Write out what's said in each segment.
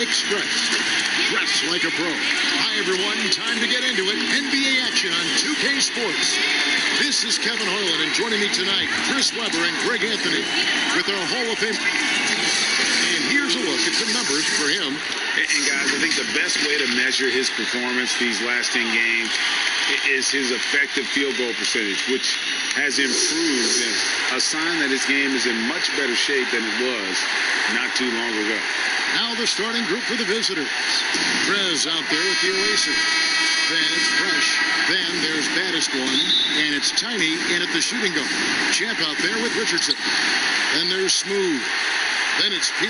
Express. Dress like a pro. Hi, everyone. Time to get into it. NBA action on 2K Sports. This is Kevin Harlan, and joining me tonight, Chris Webber and Greg Anthony with our Hall of Fame. And here's a look at some numbers for him. And guys, I think the best way to measure his performance these last 10 games is his effective field goal percentage, which has improved, a sign that his game is in much better shape than it was not too long ago. Now the starting group for the visitors. Trez out there with the eraser. Then it's Fresh. Then there's baddest one, and it's Tiny in at the shooting guard. Champ out there with Richardson. Then there's Smooth. Then it's P,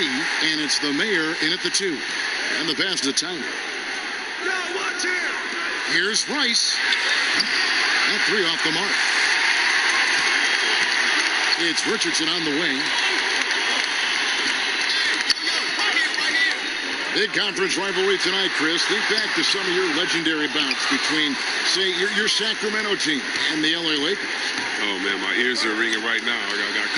and it's the Mayor in at the 2. And the pass to Tiny. Here's Rice. That 3 off the mark. It's Richardson on the wing. Big conference rivalry tonight, Chris. Think back to some of your legendary bouts between, say, your Sacramento team and the LA Lakers. Oh, man, my ears are ringing right now. I got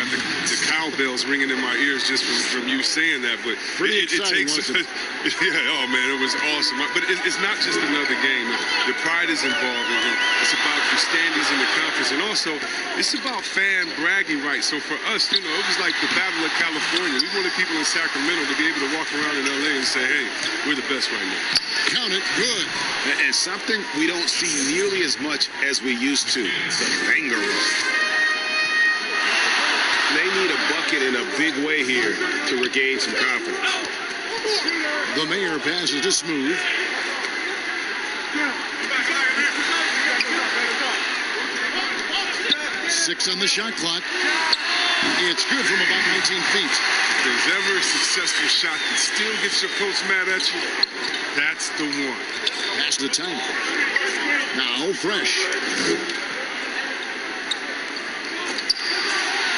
the cowbells ringing in my ears just from you saying that. But Pretty exciting, wasn't it? Yeah, oh, man, it was awesome. But it's not just another game. The pride is involved. It's about the standings in the conference. And also, it's about fan bragging rights. So for us, it was like the Battle of California. We wanted people in Sacramento to be able to walk around in LA and say, hey, we're the best right now. Count it, good. And something we don't see nearly as much as we used to, the finger roll. They need a bucket in a big way here to regain some confidence. The Mayor passes to Smooth. Six on the shot clock. It's good from about 19 feet. If there's ever a successful shot that still gets your coach mad at you, that's the one. Pass to Tiny. Now Fresh.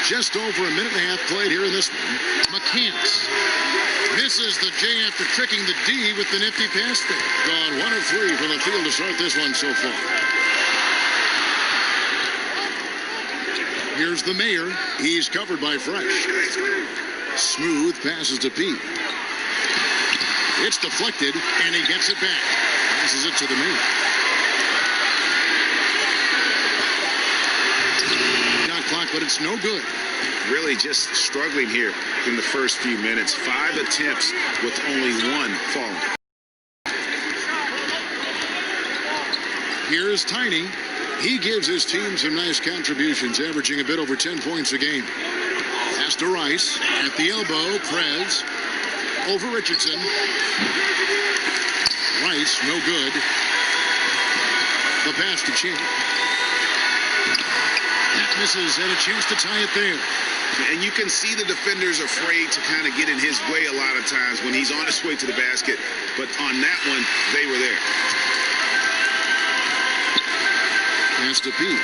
Just over a minute and a half played here in this one. McCants misses the J after tricking the D with the nifty pass there. Gone 1 of 3 from the field to start this one so far. Here's the Mayor. He's covered by Fresh. Smooth passes to P. It's deflected, and he gets it back. Passes it to the Mayor. Shot clock, but it's no good. Really just struggling here in the first few minutes. 5 attempts with only 1 falling. Here's Tiny. He gives his team some nice contributions, averaging a bit over 10 points a game. Pass to Rice. At the elbow, Prez. Over Richardson. Rice, no good. The pass to Champ. That misses, and a chance to tie it there. And you can see the defenders afraid to kind of get in his way a lot of times when he's on his way to the basket. But on that one, they were there. Pass to P.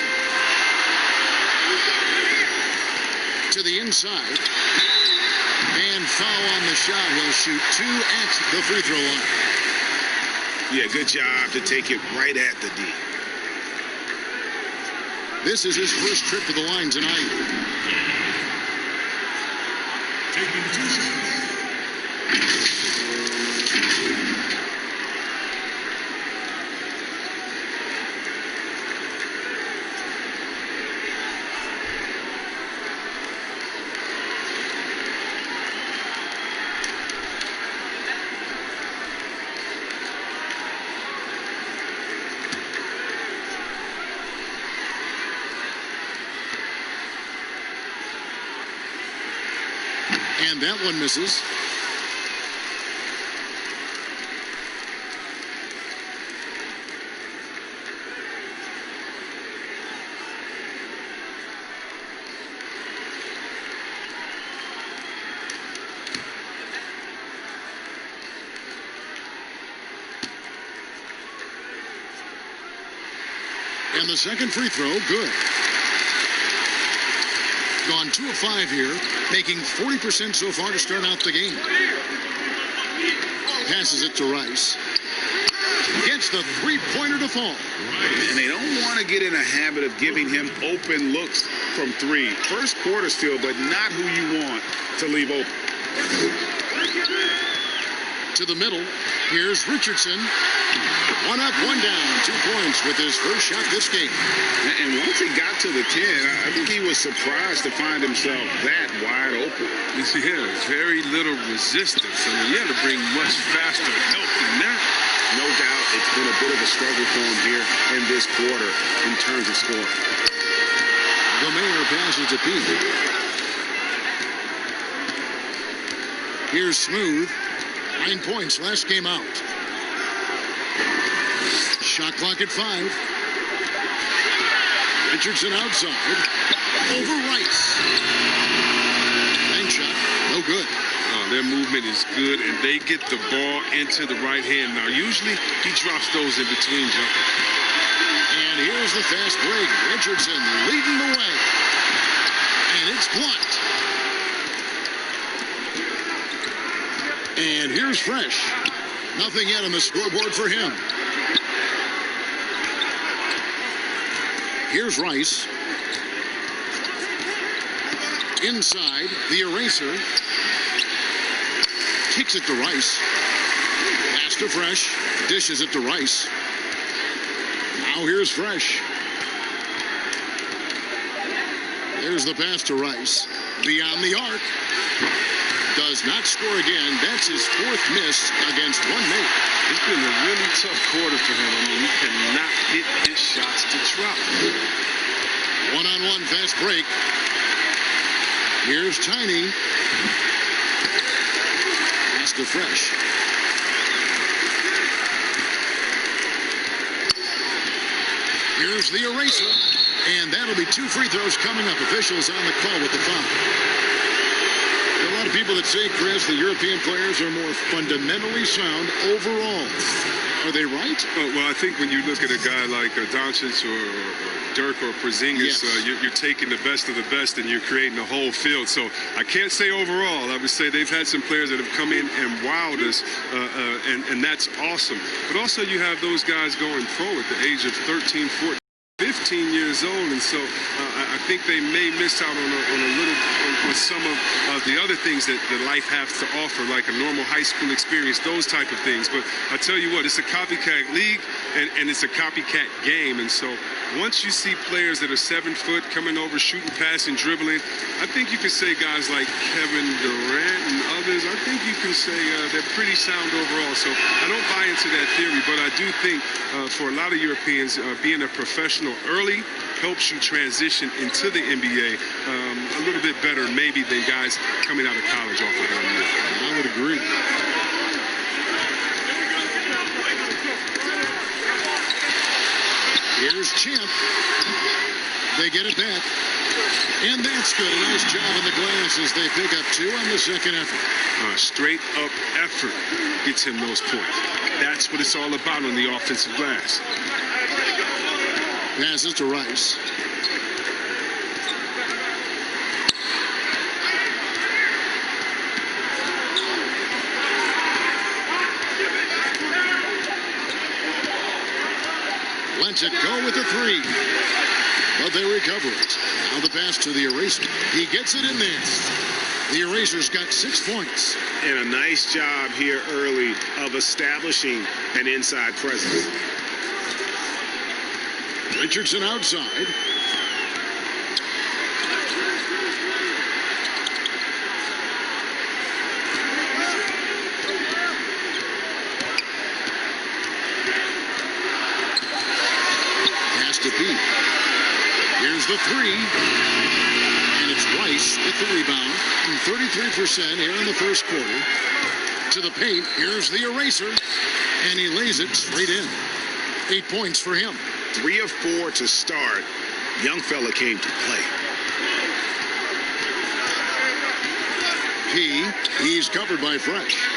To the inside. And foul on the shot. He'll shoot 2 at the free throw line. Yeah, good job to take it right at the D. This is his first trip to the line tonight. Taking 2 seconds. And that one misses. And the second free throw, good. Gone 2 of 5 here, making 40% so far to start out the game. Passes it to Rice. Gets the three-pointer to fall. And they don't want to get in a habit of giving him open looks from 3. First quarter still, but not who you want to leave open. To the middle. Here's Richardson. One up, one down. 2 points with his first shot this game. And once he got to the 10, I think he was surprised to find himself that wide open. Yeah, very little resistance. I mean, you had to bring much faster help than that. No doubt it's been a bit of a struggle for him here in this quarter in terms of scoring. The Mayor passes to Pete. Here's Smooth. 9 points last game out. Shot clock at 5. Richardson outside. Over Rice. Bank shot. No good. Their movement is good, and they get the ball into the right hand. Now, usually he drops those in between jumpers. And here's the fast break. Richardson leading the way. And it's blocked. And here's Fresh. Nothing yet on the scoreboard for him. Here's Rice. Inside, the eraser. Kicks it to Rice. Pass to Fresh. Dishes it to Rice. Now here's Fresh. There's the pass to Rice. Beyond the arc. Does not score again. That's his 4th miss against one mate. It's been a really tough quarter for him. I mean, he cannot hit his shots to drop. One-on-one fast break. Here's Tiny. Pass to Fresh. Here's the eraser. And that'll be 2 free throws coming up. Officials on the call with the foul. There are a lot of people that say, Chris, the European players are more fundamentally sound overall. Are they right? Well, I think when you look at a guy like Doncic or Dirk or Porzingis, yes. You're taking the best of the best and you're creating a whole field. So I can't say overall. I would say they've had some players that have come in and wowed us, and that's awesome. But also you have those guys going pro at the age of 13, 14. 15 years old, and so I think they may miss out on a little with some of the other things that life has to offer, like a normal high school experience, those type of things. But I tell you what, it's a copycat league, and it's a copycat game, and so once you see players that are 7 foot coming over, shooting, passing, dribbling, I think you can say guys like Kevin Durant and others, I think you can say they're pretty sound overall. So I don't buy into that theory, but I do think for a lot of Europeans, being a professional early helps you transition into the NBA a little bit better maybe than guys coming out of college off of 1 year. I would agree. Here's Champ. They get it back. And that's good. A nice job on the glass as they pick up 2 on the second effort. Straight up effort gets him those points. That's what it's all about on the offensive glass. Passes to Rice. Lets it go with the 3. But they recover it. Now the pass to the eraser. He gets it in there. The eraser's got 6 points. And a nice job here early of establishing an inside presence. Richardson outside. Pass to Pete. Here's the 3. And it's Rice with the rebound. 33% here in the first quarter. To the paint. Here's the eraser. And he lays it straight in. 8 points for him. 3 of 4 to start. Young fella came to play. He's covered by Fresh.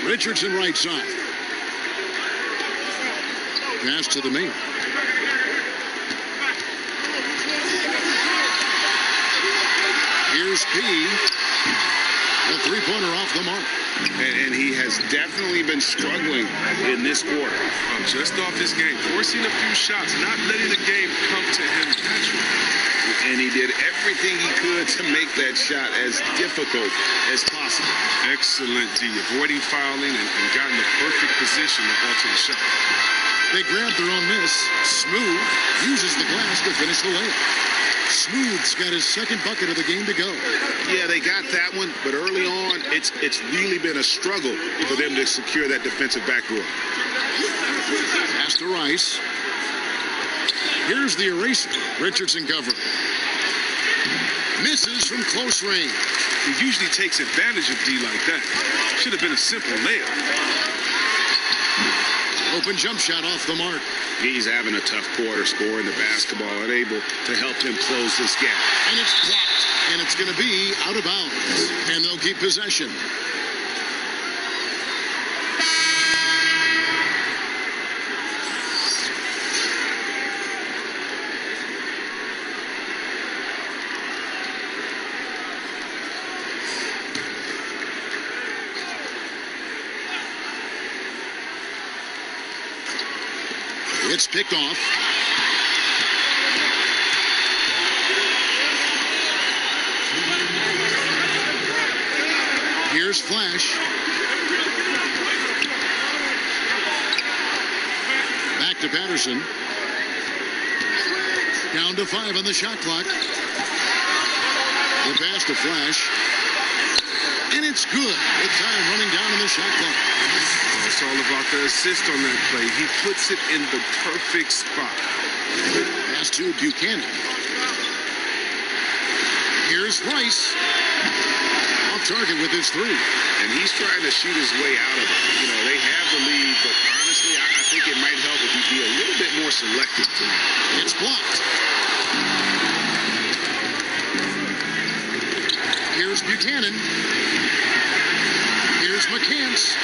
Richardson right side. Pass to the main. Here's P. A 3-pointer off the mark. And he has definitely been struggling in this quarter. Just off his game, forcing a few shots, not letting the game come to him naturally. And he did everything he could to make that shot as difficult as possible. Excellent D, avoiding fouling and got in the perfect position to alter the shot. They grab their own miss. Smooth uses the glass to finish the layup. Smooth's got his second bucket of the game to go. Yeah, they got that one, but early on, it's really been a struggle for them to secure that defensive backboard. Pass to Rice. Here's the eraser. Richardson covering. Misses from close range. He usually takes advantage of D like that. Should have been a simple layup. Open jump shot off the mark. He's having a tough quarter scoring the basketball, unable to help him close this gap. And it's blocked. And it's going to be out of bounds. And they'll keep possession. It's picked off. Here's Flash. Back to Patterson. Down to 5 on the shot clock. The pass to Flash. And it's good with time running down on the shot clock. It's all about the assist on that play. He puts it in the perfect spot. Pass to Buchanan. Here's Rice. Off target with his 3. And he's trying to shoot his way out of it. You know, they have the lead, but honestly, I think it might help if he'd be a little bit more selective tonight. It's blocked. Here's Buchanan. Here's McCants.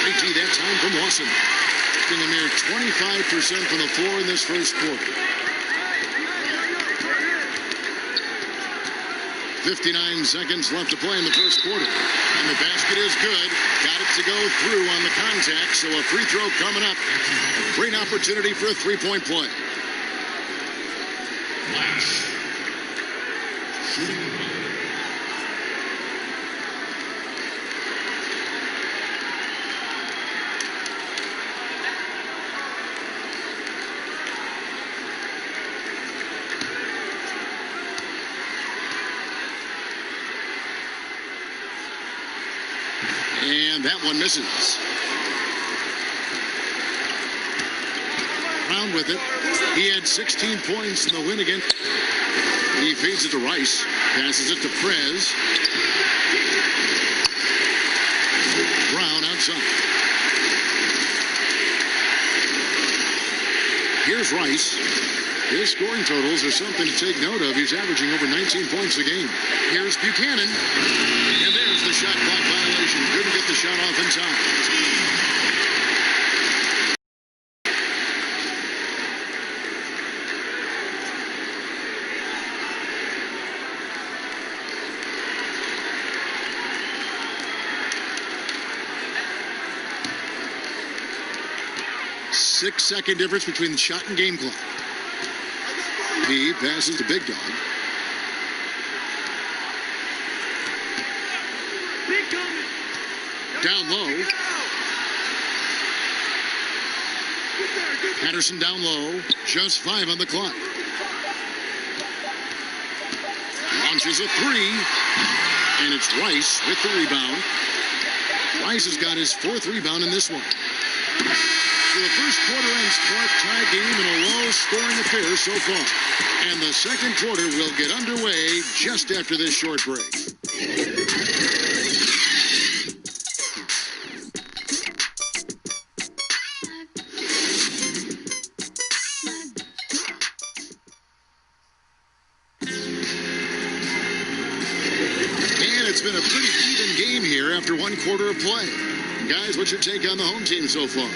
Great tee that time from Lawson. Shooting a mere 25% from the floor in this first quarter. 59 seconds left to play in the first quarter. And the basket is good. Got it to go through on the contact, so a free throw coming up. A great opportunity for a three-point play. Flash. Shooting. And that one misses. Brown with it. He had 16 points in the win again. He feeds it to Rice. Passes it to Prez. Brown outside. Here's Rice. His scoring totals are something to take note of. He's averaging over 19 points a game. Here's Buchanan. And there's the shot clock violation. Couldn't get the shot off in time. Six-second difference between the shot and game clock. He passes to Big Dog. Down low. Patterson down low. Just 5 on the clock. Launches a 3. And it's Rice with the rebound. Rice has got his 4th rebound in this one. So the first quarter ends tie game in a low-scoring affair so far. And the second quarter will get underway just after this short break. And it's been a pretty even game here after one quarter of play. Guys, what's your take on the home team so far?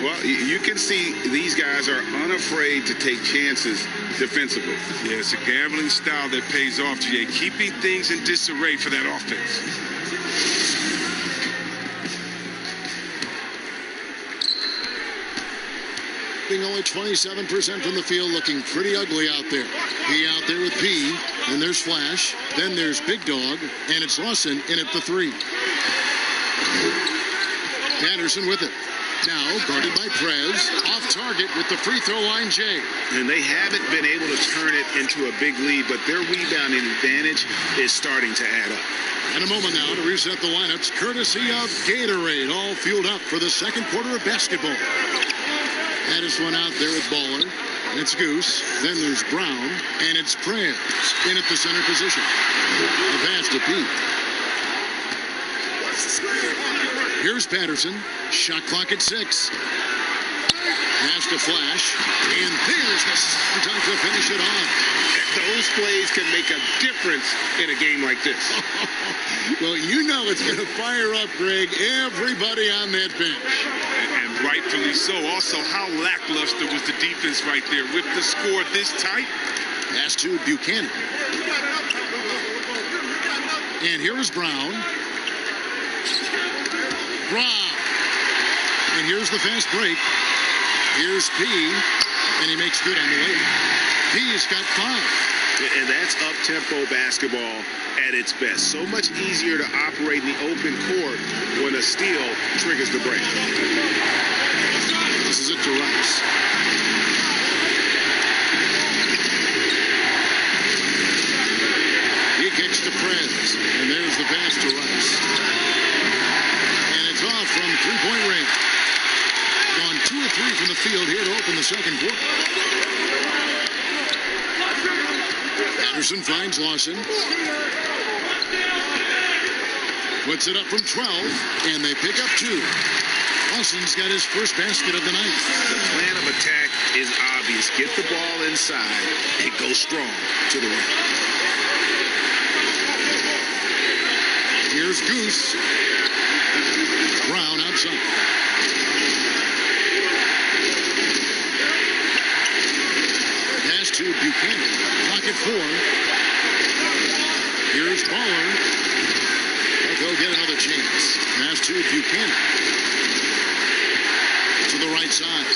Well, you can see these guys are unafraid to take chances defensively. Yeah, it's a gambling style that pays off, GA, keeping things in disarray for that offense. shooting only 27% from the field, looking pretty ugly out there. He out there with P, then there's Flash, then there's Big Dog, and it's Lawson in at the 3. Patterson with it. Now guarded by Prez, off target with the free throw line, Jay. And they haven't been able to turn it into a big lead, but their rebounding advantage is starting to add up. And a moment now to reset the lineups, courtesy of Gatorade, all fueled up for the second quarter of basketball. Addis one out there with Baller. And it's Goose. Then there's Brown. And it's Prez in at the center position. A pass to Pete. Here's Patterson. Shot clock at 6. Pass to Flash. And there's the time to finish it off. Those plays can make a difference in a game like this. Well, you know it's going to fire up, Greg, everybody on that bench. And rightfully so. Also, how lackluster was the defense right there with the score this tight? Pass to Buchanan. And here is Brown. Brown. And here's the fast break. Here's P. And he makes good on the way. P's got 5. And that's up-tempo basketball at its best. So much easier to operate in the open court when a steal triggers the break. This is it to Rice. He kicks to Prez. And there's the pass to Rice. And it's off from three-point range. Gone 2 of 3 from the field here to open the second quarter. Patterson finds Lawson. Puts it up from 12, and they pick up 2. Lawson's got his first basket of the night. The plan of attack is obvious. Get the ball inside and go strong to the rim. Here's Goose. Brown outside. Pass to Buchanan. Clock at 4. Here's Baller. They'll get another chance. Pass to Buchanan. To the right side.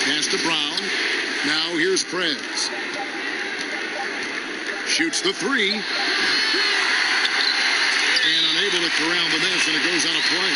Pass to Brown. Now here's Prez. Shoots the 3. And unable to corral the miss, and it goes on a play.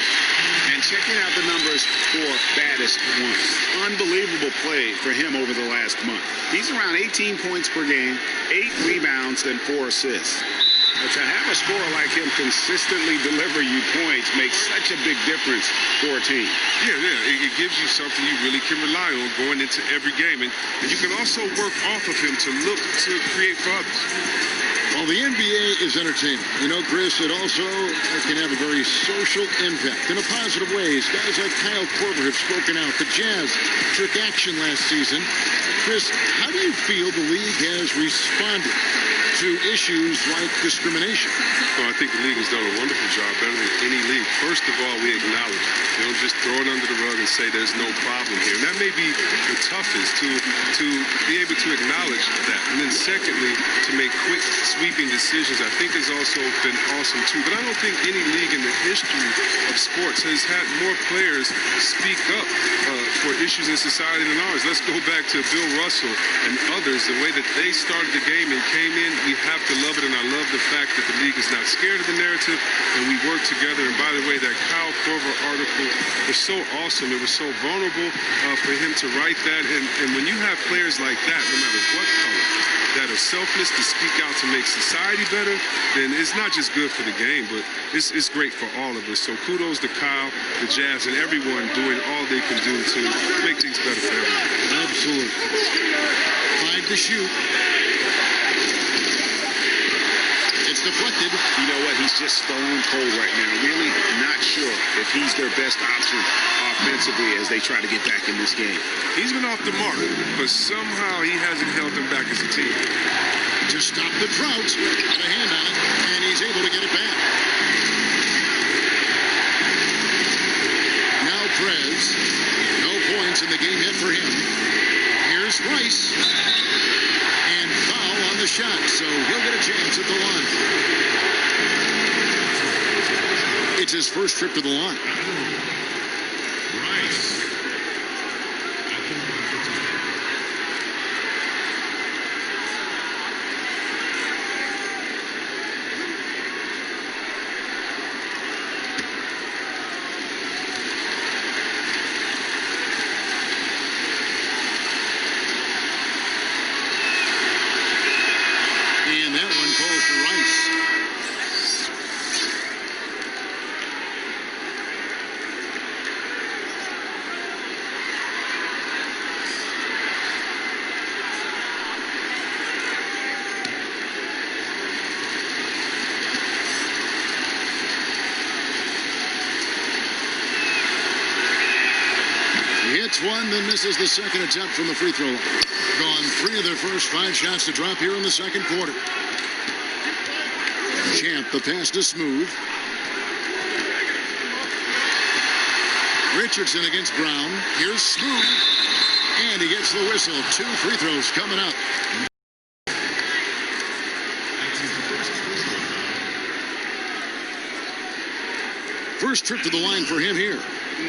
And checking out the numbers for Baddest once. Unbelievable play for him over the last month. He's around 18 points per game, 8 rebounds, and 4 assists. To have a scorer like him consistently deliver you points makes such a big difference for a team. Yeah. It gives you something you really can rely on going into every game. And you can also work off of him to look to create for others. Well, the NBA is entertaining. You know, Chris, it also can have a very social impact in a positive ways. Guys like Kyle Korver have spoken out. The Jazz took action last season. Chris, how do you feel the league has responded to issues like discrimination? Well, I think the league has done a wonderful job, better than any league. First of all, we acknowledge it. We don't just throw it under the rug and say there's no problem here. And that may be the toughest, to be able to acknowledge that. And then secondly, to make quick, sweeping decisions, I think has also been awesome too. But I don't think any league in the history of sports has had more players speak up for issues in society than ours. Let's go back to Bill Russell and others, the way that they started the game and came in. We have to love it, and I love the fact that the league is not scared of the narrative, and we work together. And by the way, that Kyle Korver article was so awesome. It was so vulnerable for him to write that. And when you have players like that, no matter what color, that are selfless to speak out to make society better, then it's not just good for the game, but it's great for all of us. So kudos to Kyle, the Jazz, and everyone doing all they can do to make things better for everyone. Absolutely. 5 to shoot. It's deflected. You know what? He's just stone cold right now. Really not sure if he's their best option offensively as they try to get back in this game. He's been off the mark, but somehow he hasn't held them back as a team. To stop the drought. Got a hand on it, and he's able to get it back. Now Prez. No points in the game yet for him. Here's Rice. And foul on the shot, so he'll get a chance at the line. It's his first trip to the line. Rice. Hits one, then misses the second attempt from the free throw line. Gone 3 of their first 5 shots to drop here in the second quarter. Champ, the pass to Smooth. Richardson against Brown. Here's Smooth. And he gets the whistle. 2 free throws coming up. First trip to the line for him here.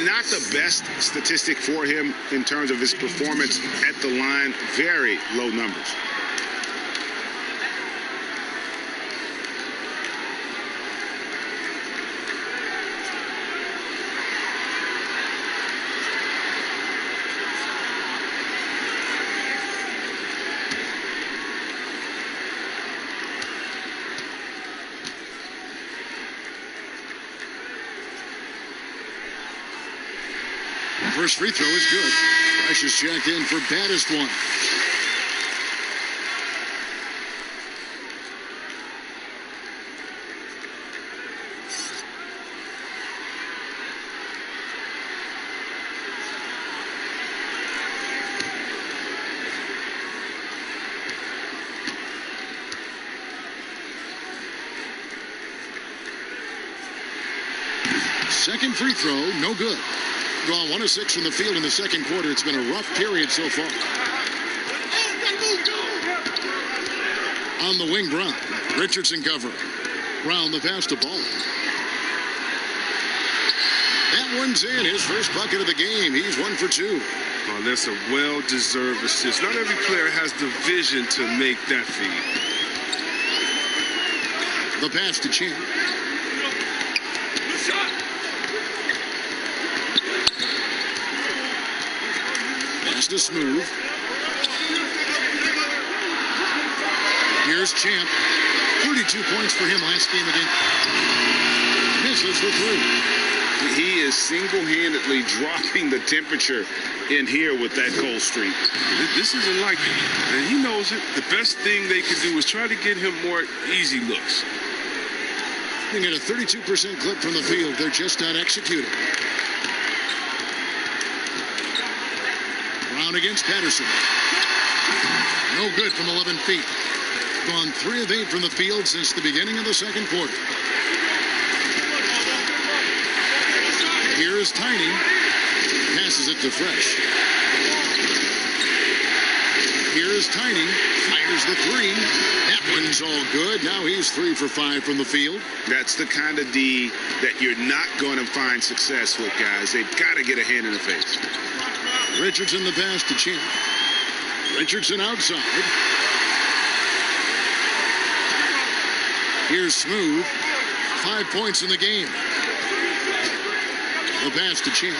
Not the best statistic for him in terms of his performance at the line. Very low numbers. First free throw is good. Fresh is checked in for baddest one. Second free throw, no good. Gone 1 of 6 from the field in the second quarter. It's been a rough period so far. On the wing, Brown. Richardson covering. Brown the pass to Ball. That one's in. His first bucket of the game. He's 1 for 2. Oh, that's a well-deserved assist. Not every player has the vision to make that feed. The pass to Champ. Pass to Smooth. Here's Champ. 32 points for him last game again. Misses the 3. He is single-handedly dropping the temperature in here with that cold streak. This isn't like it, and he knows it. The best thing they can do is try to get him more easy looks. They get a 32% clip from the field. They're just not executing. Brown against Patterson. No good from 11 feet. Gone 3 of 8 from the field since the beginning of the second quarter. Here's Tiny. Passes it to Fresh. Here's Tiny. Fires the 3. That one's all good. Now he's 3 for 5 from the field. That's the kind of D that you're not going to find success with, guys. They've got to get a hand in the face. Richardson the pass to Champ. Richardson outside. Here's Smooth. 5 points in the game. The pass to Champ.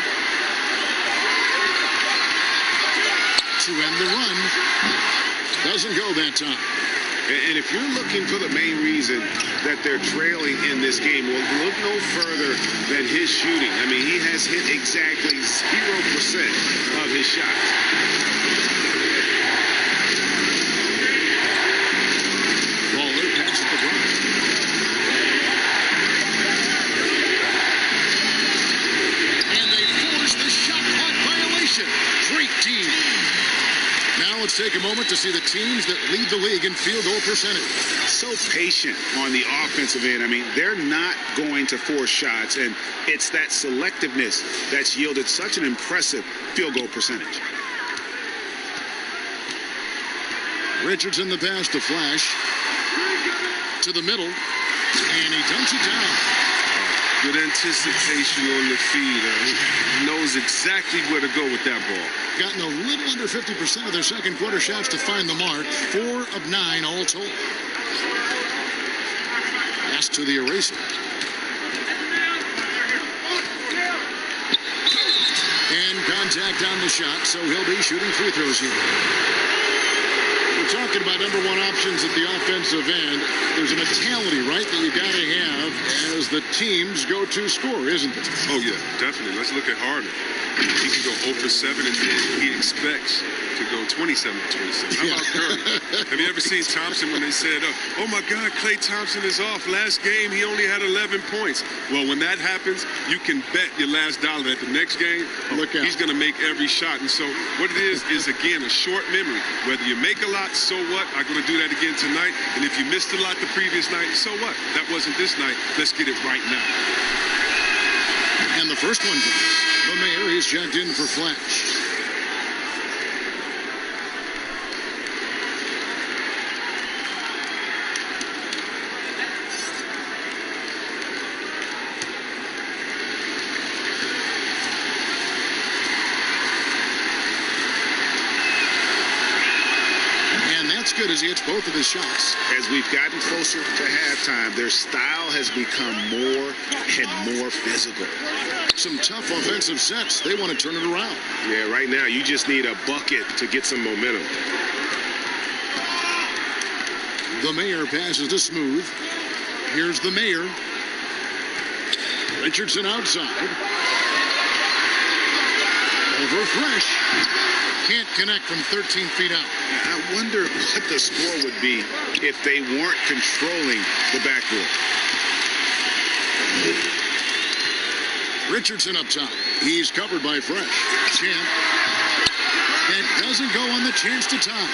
To end the run. Doesn't go that time. And if you're looking for the main reason that they're trailing in this game, well, look no further than his shooting. I mean, he has hit exactly 0% of his shots. Waller passes the Brown. And they force the shot clock violation. Great team. Now let's take a moment to see the teams that lead the league in field goal percentage. So patient on the offensive end. I mean, they're not going to force shots, and it's that selectiveness that's yielded such an impressive field goal percentage. Richardson the pass to Flash. To the middle. And he dunks it down. Good anticipation on the feed. He knows exactly where to go with that ball. Gotten a little under 50% of their second quarter shots to find the mark. 4 of 9 all told. Pass to the eraser. And contact on the shot, so he'll be shooting free throws here. We're talking about number 1 options at the offensive end. There's a mentality, right, that you got to have as the team's go-to scorer, isn't it? Oh, yeah, definitely. Let's look at Harden. He can go 0 for 7, and then he expects to go 27 for 27. How about Curry? Have you ever seen Thompson when they said, oh, my God, Klay Thompson is off. Last game, he only had 11 points. Well, when that happens, you can bet your last dollar that the next game, he's going to make every shot. And so what it is, again, a short memory. Whether you make a lot, so what? I'm going to do that again tonight. And if you missed a lot the previous night, so what? That wasn't this night. Let's get it right now. And the first one goes. The Mayor is jacked in for Flash. And that's good as he hits both of his shots. As we've gotten closer to halftime, their style has become more and more physical. Some tough offensive sets. They want to turn it around. Yeah, right now you just need a bucket to get some momentum. The Mayor passes to Smooth. Here's the Mayor. Richardson outside. Over Fresh. Can't connect from 13 feet out. I wonder what the score would be if they weren't controlling the backboard. Richardson up top. He's covered by Fresh. Champ. That doesn't go on the chance to tie.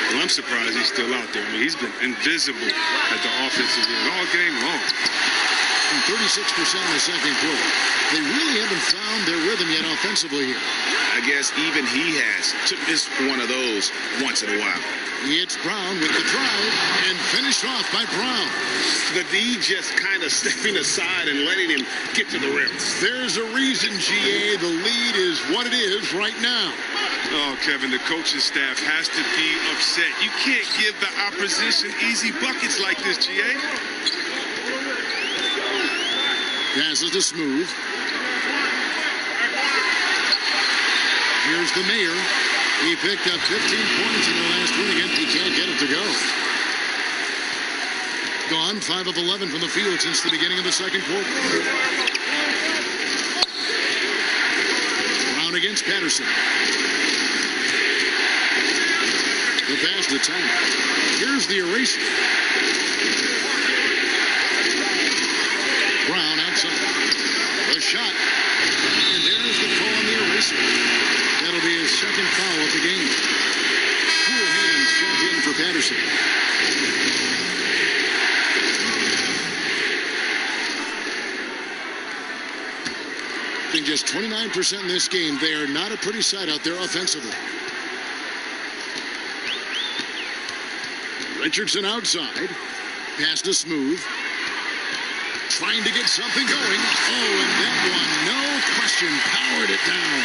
Well, I'm surprised he's still out there. I mean, he's been invisible at the offensive end all game long. And 36% in the second quarter. They really haven't found their rhythm yet offensively here. I guess even he has to miss one of those once in a while. It's Brown with the drive and finished off by Brown. The D just kind of stepping aside and letting him get to the rim. There's a reason, GA. The lead is what it is right now. Oh, Kevin, the coaching staff has to be upset. You can't give the opposition easy buckets like this, GA. Passes to Smooth. Here's the Mayor. He picked up 15 points in the last win against. He can't get it to go. Gone 5 of 11 from the field since the beginning of the second quarter. Brown against Patterson. The pass to Tanner. Here's the eraser. Brown outside. The shot. And there's the call on the eraser. That'll be his second foul of the game. Cool hands sent in for Patterson. In just 29% in this game, they are not a pretty sight out there offensively. Richardson outside. Pass to Smooth. Trying to get something going. Oh, and that one, no question, powered it down.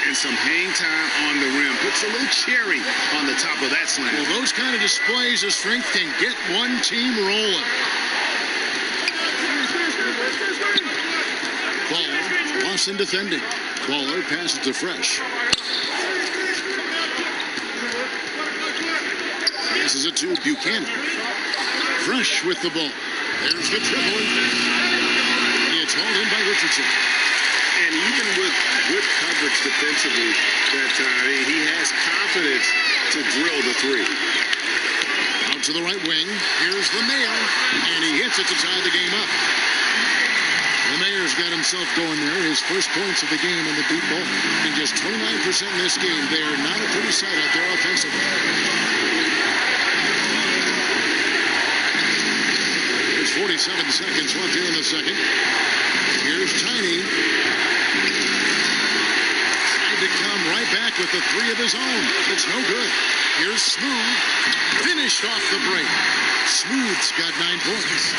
And some hang time on the rim. Puts a little cherry on the top of that slam. Well, those kind of displays of strength can get one team rolling. Ball, lost in defending. Baller passes to Fresh. Passes it to Buchanan. Fresh with the ball. There's the triple. It's hauled in by Richardson. And even with good coverage defensively that time, he has confidence to drill the three. Out to the right wing. Here's the Mayor. And he hits it to tie the game up. The Mayor's got himself going there. His first points of the game in the deep ball. In just 29% in this game, they are not a pretty sight out there offensively. There's 47 seconds left here in the second. Here's Tiny. Tried to come right back with the three of his own. It's no good. Here's Smooth. Finished off the break. Smooth's got 9 points.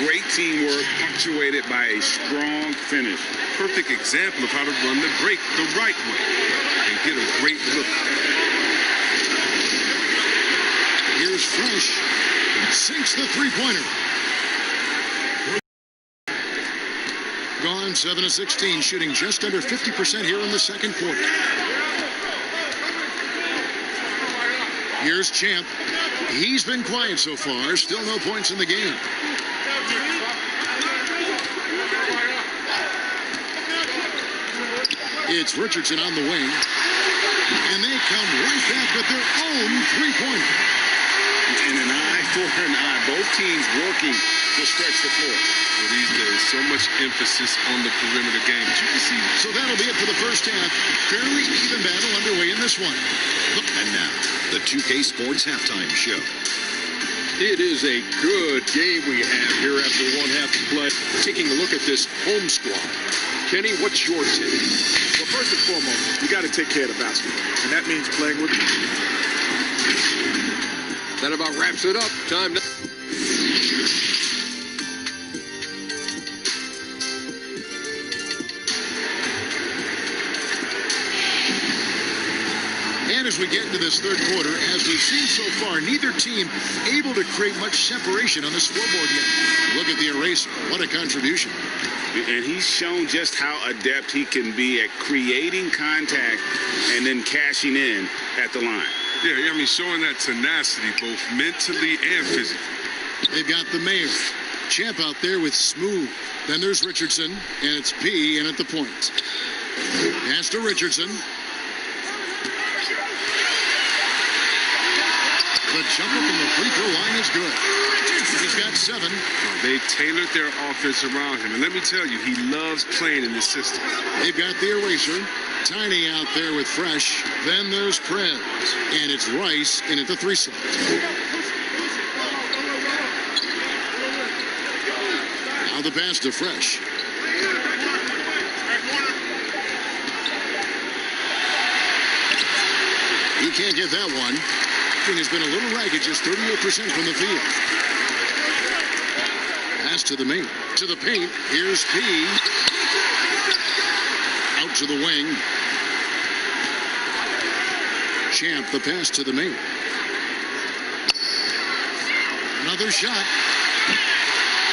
Great teamwork punctuated by a strong finish. Perfect example of how to run the break the right way and get a great look. Here's Fresh. Sinks the three-pointer. Gone 7 of 16, shooting just under 50% here in the second quarter. Here's Champ. He's been quiet so far. Still no points in the game. It's Richardson on the wing. And they come right back with their own three-pointer. And an eye for an eye. Both teams working to stretch the floor. Well, these days, so much emphasis on the perimeter game. But you can see. So that'll be it for the first half. Fairly even battle underway in this one. And now, the 2K Sports Halftime Show. It is a good game we have here after one half of play. Taking a look at this home squad. Kenny, what's your take? Well, first and foremost, you got to take care of the basketball. And that means playing with. That about wraps it up. Time now. And as we get into this third quarter, as we've seen so far, neither team able to create much separation on the scoreboard yet. Look at the eraser. What a contribution. And he's shown just how adept he can be at creating contact and then cashing in at the line. Yeah, I mean, showing that tenacity both mentally and physically. They've got the mayor. Champ out there with Smooth. Then there's Richardson, and it's P in at the point. Pass to Richardson. The jumper from the free throw line is good. He's got 7. They've tailored their offense around him. And let me tell you, he loves playing in this system. They've got the eraser. Tiny out there with Fresh. Then there's Prez. And it's Rice in at the 3 slot. Now the pass to Fresh. He can't get that one. Has been a little ragged, just 38% from the field. Pass to the main. To the paint. Here's P. Out to the wing. Champ, the pass to the main. Another shot.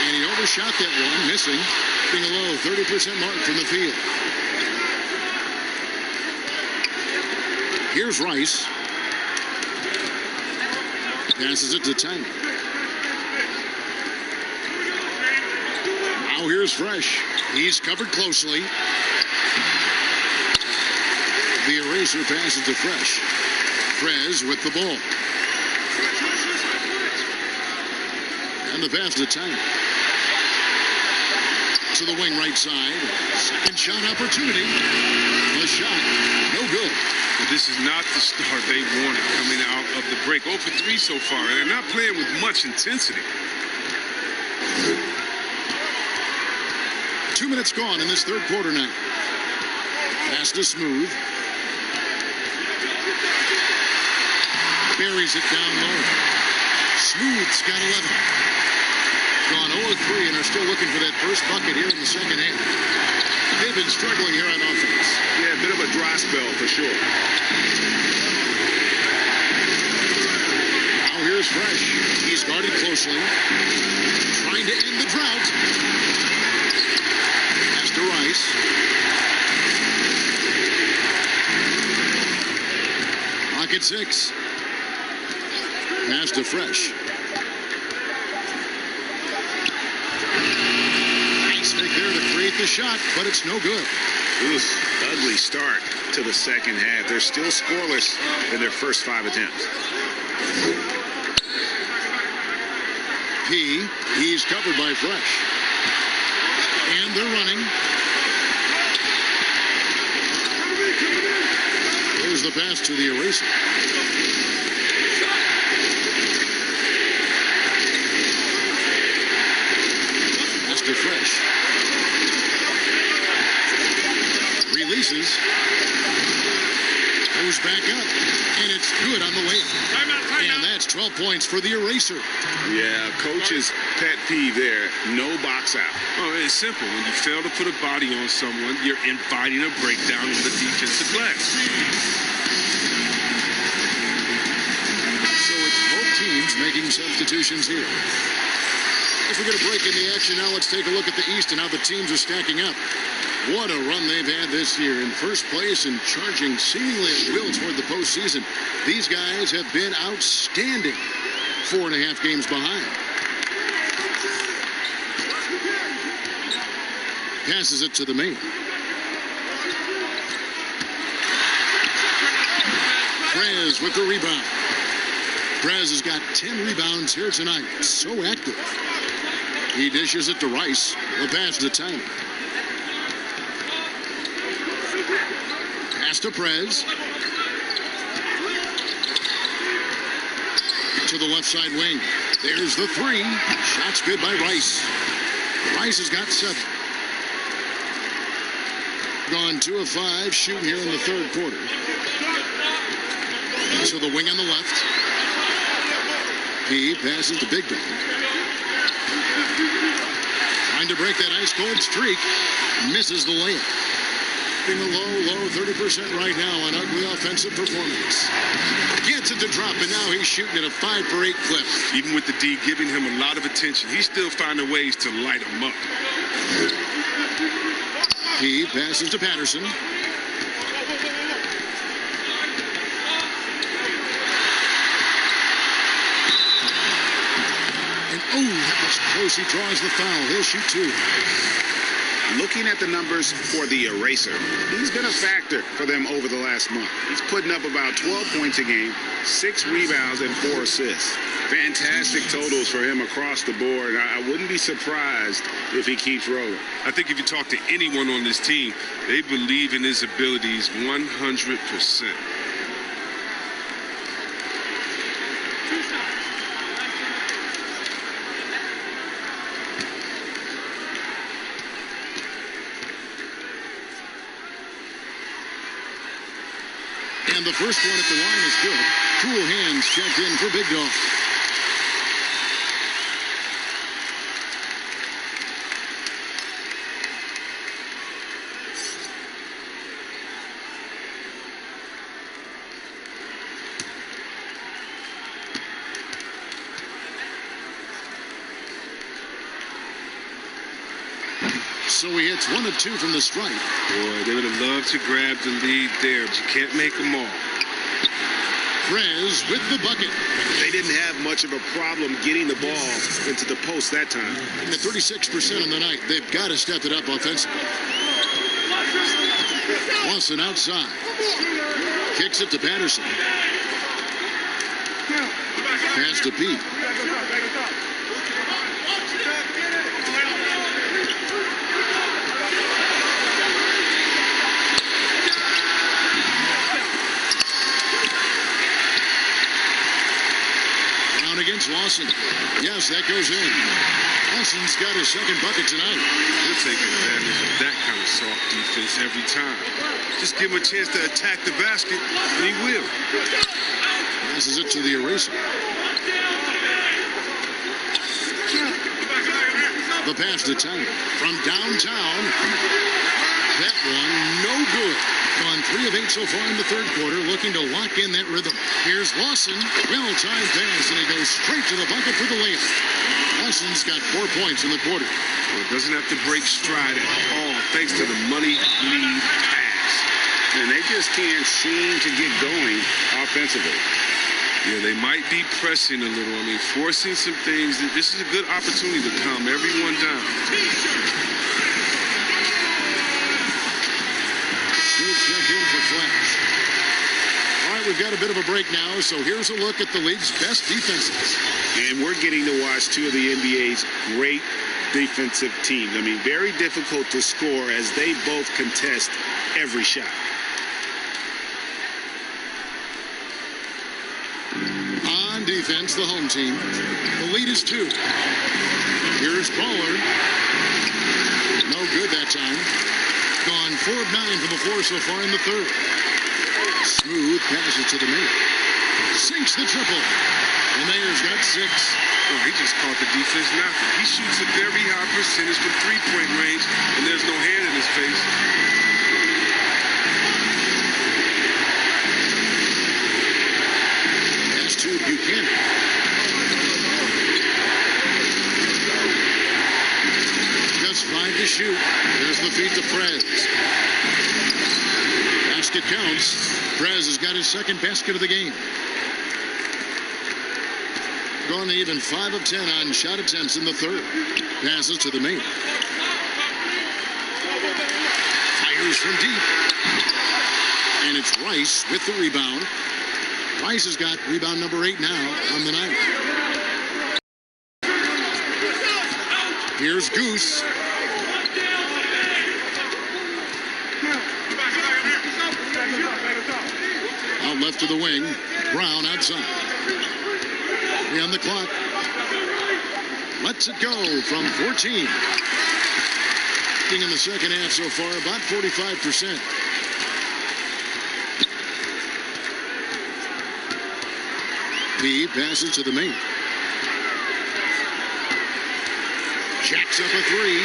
And he overshot that one, missing. Being a low 30% mark from the field. Here's Rice. Passes it to Tiny. Now here's Fresh. He's covered closely. The eraser passes to Fresh. Prez with the ball. And the pass to Tiny. To the wing right side. Second shot opportunity. The shot. No good. But this is not the start they wanted coming out of the break. 0 for 3 so far, and they're not playing with much intensity. 2 minutes gone in this third quarter now. Pass to Smooth. Buries it down low. Smooth's got 11. Gone 0-3 and are still looking for that first bucket here in the second half. They've been struggling here on offense. Yeah, a bit of a dry spell for sure. Now here's Fresh. He's guarded closely. Trying to end the drought. Pass to Rice. Pocket 6. Pass to Fresh. Nice pick there to create the shot, but it's no good. Ooh, ugly start to the second half. They're still scoreless in their first 5 attempts. P. He's covered by Fresh. And they're running. There's the pass to the eraser. Pass to Fresh. Releases. Goes back up. And it's good on the way. And that's 12 points for the eraser. Yeah, coach's pet peeve there. No box out. Oh, it's simple. When you fail to put a body on someone, you're inviting a breakdown on the defensive glass. So it's both teams making substitutions here. As we get a break in the action now, let's take a look at the East and how the teams are stacking up. What a run they've had this year. In first place and charging seemingly at will toward the postseason. These guys have been outstanding. 4.5 games behind. Passes it to the main. Prez with the rebound. Prez has got 10 rebounds here tonight. So active. He dishes it to Rice. The pass to Tiny. Pass to Prez. To the left side wing. There's the three. Shot's good by Rice. Rice has got 7. Gone 2 of 5 shooting here in the third quarter. So the wing on the left. He passes to Big Dog. Trying to break that ice-cold streak. Misses the layup. In the low 30% right now on ugly offensive performance. Gets it to drop, and now he's shooting at a 5 for 8 clip. Even with the D giving him a lot of attention, he's still finding ways to light him up. He passes to Patterson. And that was close. He draws the foul. He'll shoot 2. Looking at the numbers for the eraser, he's been a factor for them over the last month. He's putting up about 12 points a game, 6 rebounds, and 4 assists. Fantastic totals for him across the board. I wouldn't be surprised if he keeps rolling. I think if you talk to anyone on this team, they believe in his abilities 100%. And the first one at the line is good. Cool hands checked in for Big Dog. So he hits 1 of 2 from the strike. Boy, they would have loved to grab the lead there, but you can't make them all. Prez with the bucket. They didn't have much of a problem getting the ball into the post that time. At 36% on the night, they've got to step it up offensively. Lawson outside. Kicks it to Patterson. Pass to Pete. Against Lawson. Yes, that goes in. Lawson's got his second bucket tonight. He'll take advantage of that kind of soft defense every time. Just give him a chance to attack the basket, and he will. Passes it to the eraser. The pass to Tiny. From downtown. That one, no good. Gone 3 of 8 so far in the third quarter, looking to lock in that rhythm. Here's Lawson. Well-timed pass, and he goes straight to the bucket for the layup. Lawson's got 4 points in the quarter. Well, it doesn't have to break stride at all, thanks to the money lead pass. And they just can't seem to get going offensively. Yeah, they might be pressing a little. I mean, forcing some things. This is a good opportunity to calm everyone down. Check in for Flash. All right, we've got a bit of a break now, so here's a look at the league's best defenses. And we're getting to watch 2 of the NBA's great defensive teams. I mean, very difficult to score as they both contest every shot. On defense, the home team. The lead is 2. Here's Bowler. No good that time. Gone 4 of 9 from the floor so far in the third. Smooth passes to the Mayor. Sinks the triple. The Mayor's got 6. Oh, he just caught the defense napping. He shoots a very high percentage from 3-point range, and there's no hand in his face. Pass to Buchanan. Just 5 to shoot. There's the feed to Prez. Basket counts. Prez has got his second basket of the game. Gone even 5 of 10 on shot attempts in the third. Passes to the Mayor. Fires from deep. And it's Rice with the rebound. Rice has got rebound number 8 now on the night. Here's Goose. Out left to the wing. Brown outside. 3 on the clock. Lets it go from 14. In the second half so far, about 45%. He passes to the main. Jacks up a 3.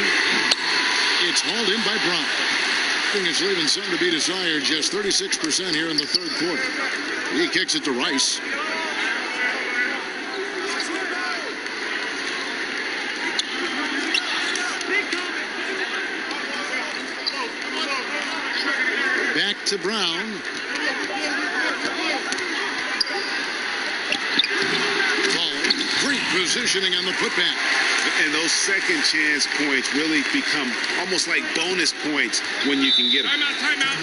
It's hauled in by Brown. Thing is leaving some to be desired. Just 36% here in the third quarter. He kicks it to Rice. Back to Brown. Ball. Great positioning on the putback. And those second chance points really become almost like bonus points when you can get them. Timeout.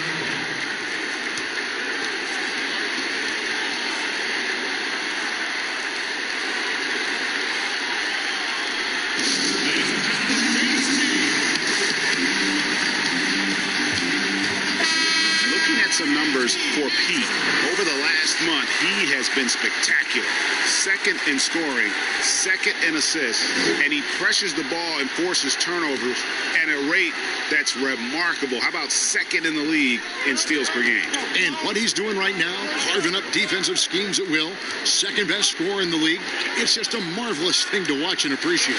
Some numbers for Pete. Over the last month, he has been spectacular. Second in scoring, second in assists, and he pressures the ball and forces turnovers at a rate that's remarkable. How about second in the league in steals per game? And what he's doing right now, carving up defensive schemes at will, second best scorer in the league. It's just a marvelous thing to watch and appreciate.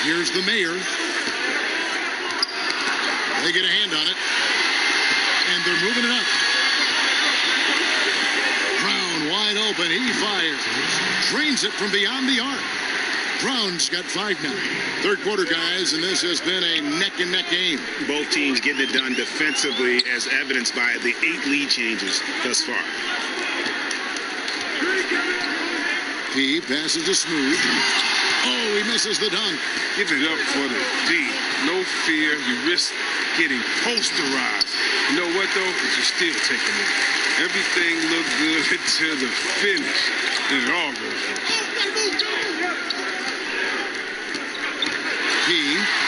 Here's the mayor. They get a hand on it, and they're moving it up. Brown wide open. He fires. Drains it from beyond the arc. Brown's got 5 now. Third quarter, guys, and this has been a neck-and-neck game. Both teams getting it done defensively, as evidenced by the 8 lead changes thus far. He passes to Smooth. Oh, he misses the dunk. Give it up for the D. No fear. You risk getting posterized. You know what, though? But you're still taking it. Everything looked good until the finish. And it all goes wrong.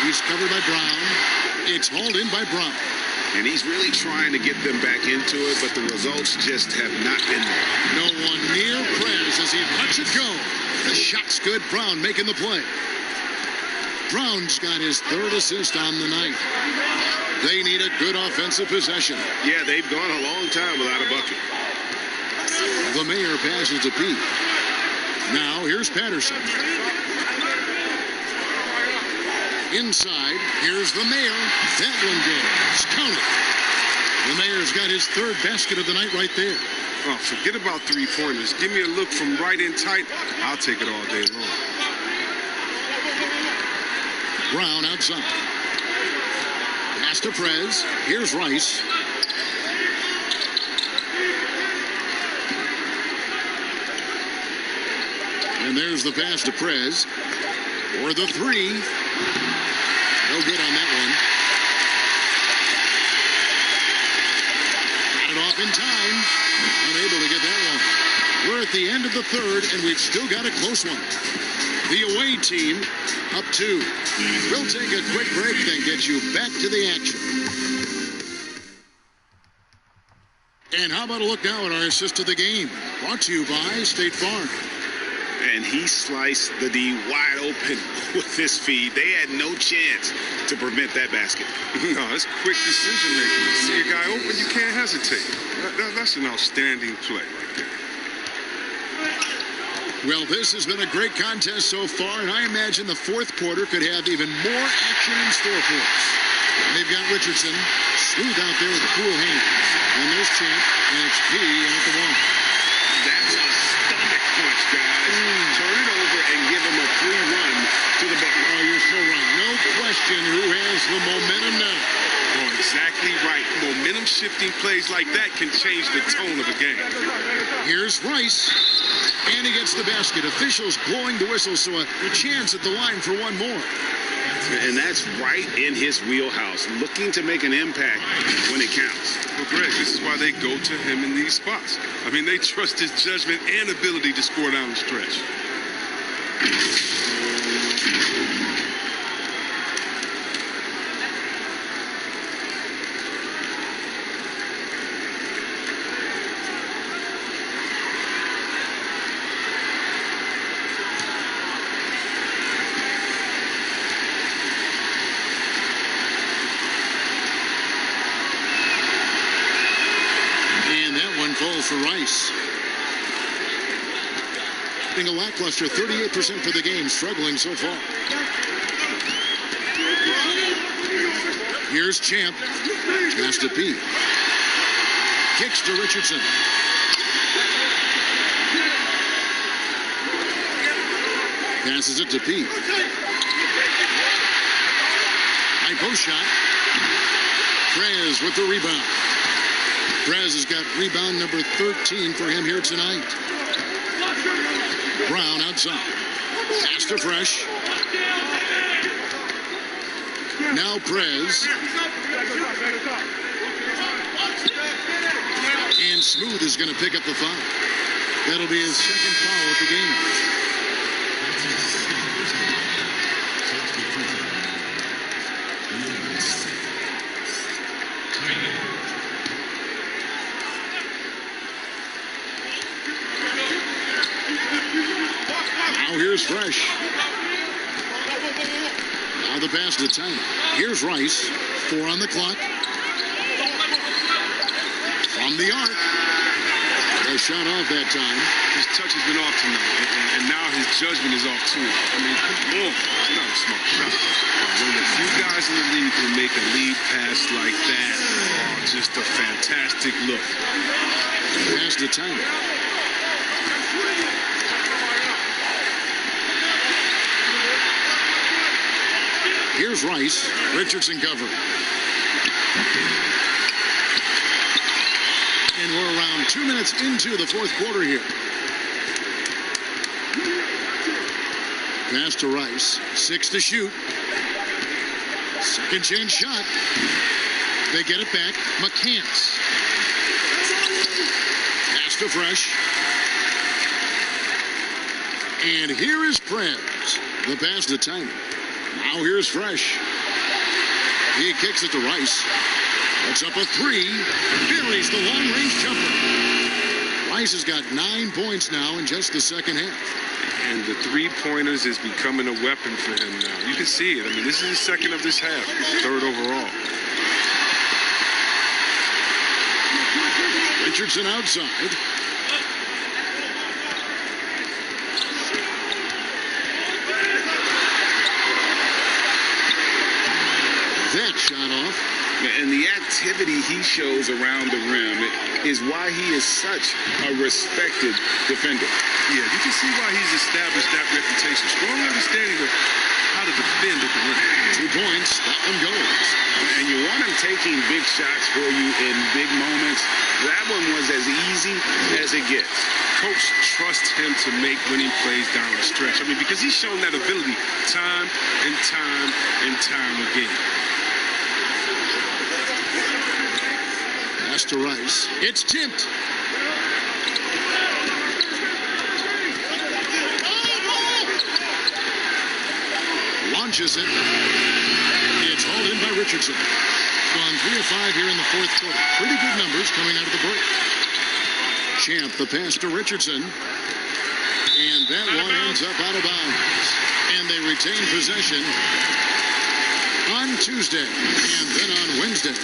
He's covered by Brown. It's hauled in by Brown. And he's really trying to get them back into it, but the results just have not been there. No one near Prez as he lets it go. The shot's good. Brown making the play. Brown's got his 3rd assist on the night. They need a good offensive possession. Yeah, they've gone a long time without a bucket. The mayor passes to Pete. Now here's Patterson. Inside, here's the mayor. That one goes. Count it. The mayor's got his 3rd basket of the night right there. Oh, forget about 3-pointers. Give me a look from right in tight. I'll take it all day long. Brown outside. Pass to Prez. Here's Rice. And there's the pass to Prez. For the 3. No good on that one. Got it off in time. Unable to get that one. We're at the end of the 3rd, and we've still got a close one. The away team up 2. We'll take a quick break, then get you back to the action. And how about a look now at our assist to the game? Brought to you by State Farm. And he sliced the D wide open with his feed. They had no chance to prevent that basket. No, it's quick decision making. You see a guy open, you can't hesitate. That's an outstanding play right there. Well, this has been a great contest so far, and I imagine the 4th quarter could have even more action in store for us. They've got Richardson, Smooth out there with the cool hands. And there's Champ, and it's P at the 1. That's a stomach punch, guys. Turn it over and give him a free run to the bucket. Oh, you're so right. No question who has the momentum now. Oh, exactly right. Momentum shifting plays like that can change the tone of a game. Here's Rice. And he gets the basket. Officials blowing the whistle, so a chance at the line for one more. And that's right in his wheelhouse, looking to make an impact when it counts. Well, Greg, this is why they go to him in these spots. I mean, they trust his judgment and ability to score down the stretch. For Rice. Being a lackluster 38% for the game, struggling so far. Here's Champ. Pass to P. Kicks to Richardson. Passes it to P. High post shot. Prez with the rebound. Prez has got rebound number 13 for him here tonight. Brown outside. Pass to Fresh. Now Prez. And Smooth is going to pick up the foul. That'll be his second foul of the game. Here's Fresh. Now the pass to Tyner. Here's Rice. 4 on the clock. From the arc. A shot off that time. His touch has been off tonight, and now his judgment is off too. I mean, come on. It's not a smart shot. When the few guys in the league can make a lead pass like that, just a fantastic look. Pass to Tyner. Here's Rice. Richardson cover. And we're around 2 minutes into the fourth quarter here. Pass to Rice. 6 to shoot. Second chance shot. They get it back. McCants. Pass to Fresh. And here is Prez. The pass to Tyner. Now here's Fresh. He kicks it to Rice. Puts up a 3. Buries the long-range jumper. Rice has got 9 points now in just the second half. And the three-pointers is becoming a weapon for him now. You can see it. I mean, this is the second of this half, third overall. Richardson outside. That shot off. And the activity he shows around the rim is why he is such a respected defender. Yeah, you can see why he's established that reputation. Strong understanding of how to defend at the rim. 2 points. That one goes. And you want him taking big shots for you in big moments. That one was as easy as it gets. Coach trusts him to make winning plays down the stretch. I mean, because he's shown that ability time and time and time again. Pass to Rice. It's tipped. Launches it. It's hauled in by Richardson. Gone 3 of 5 here in the fourth quarter. Pretty good numbers coming out of the break. Champ, the pass to Richardson. And that one ends up out of bounds. And they retain possession on Tuesday and then on Wednesday.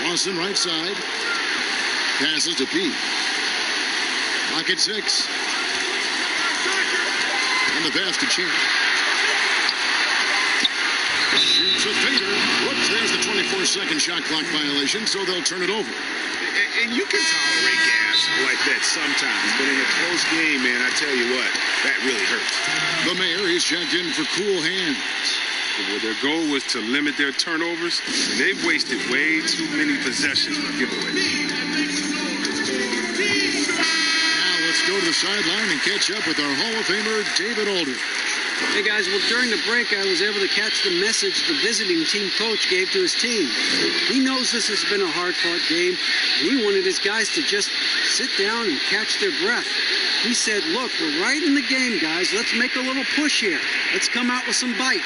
Lawson right side. Passes to P. Pocket 6. And the pass to Champ. Shoots a fader. Whoops, there's the 24-second shot clock violation, so they'll turn it over. And you can tolerate gas like that sometimes, but in a close game, man, I tell you what, that really hurts. The Mayor is checked in for cool hands. Well, their goal was to limit their turnovers, and they've wasted way too many possessions with giveaways. Now let's go to the sideline and catch up with our Hall of Famer, David Aldridge. Hey guys, well during the break I was able to catch the message the visiting team coach gave to his team. He knows this has been a hard-fought game, and he wanted his guys to just sit down and catch their breath. He said, look, we're right in the game, guys. Let's make a little push here. Let's come out with some bite.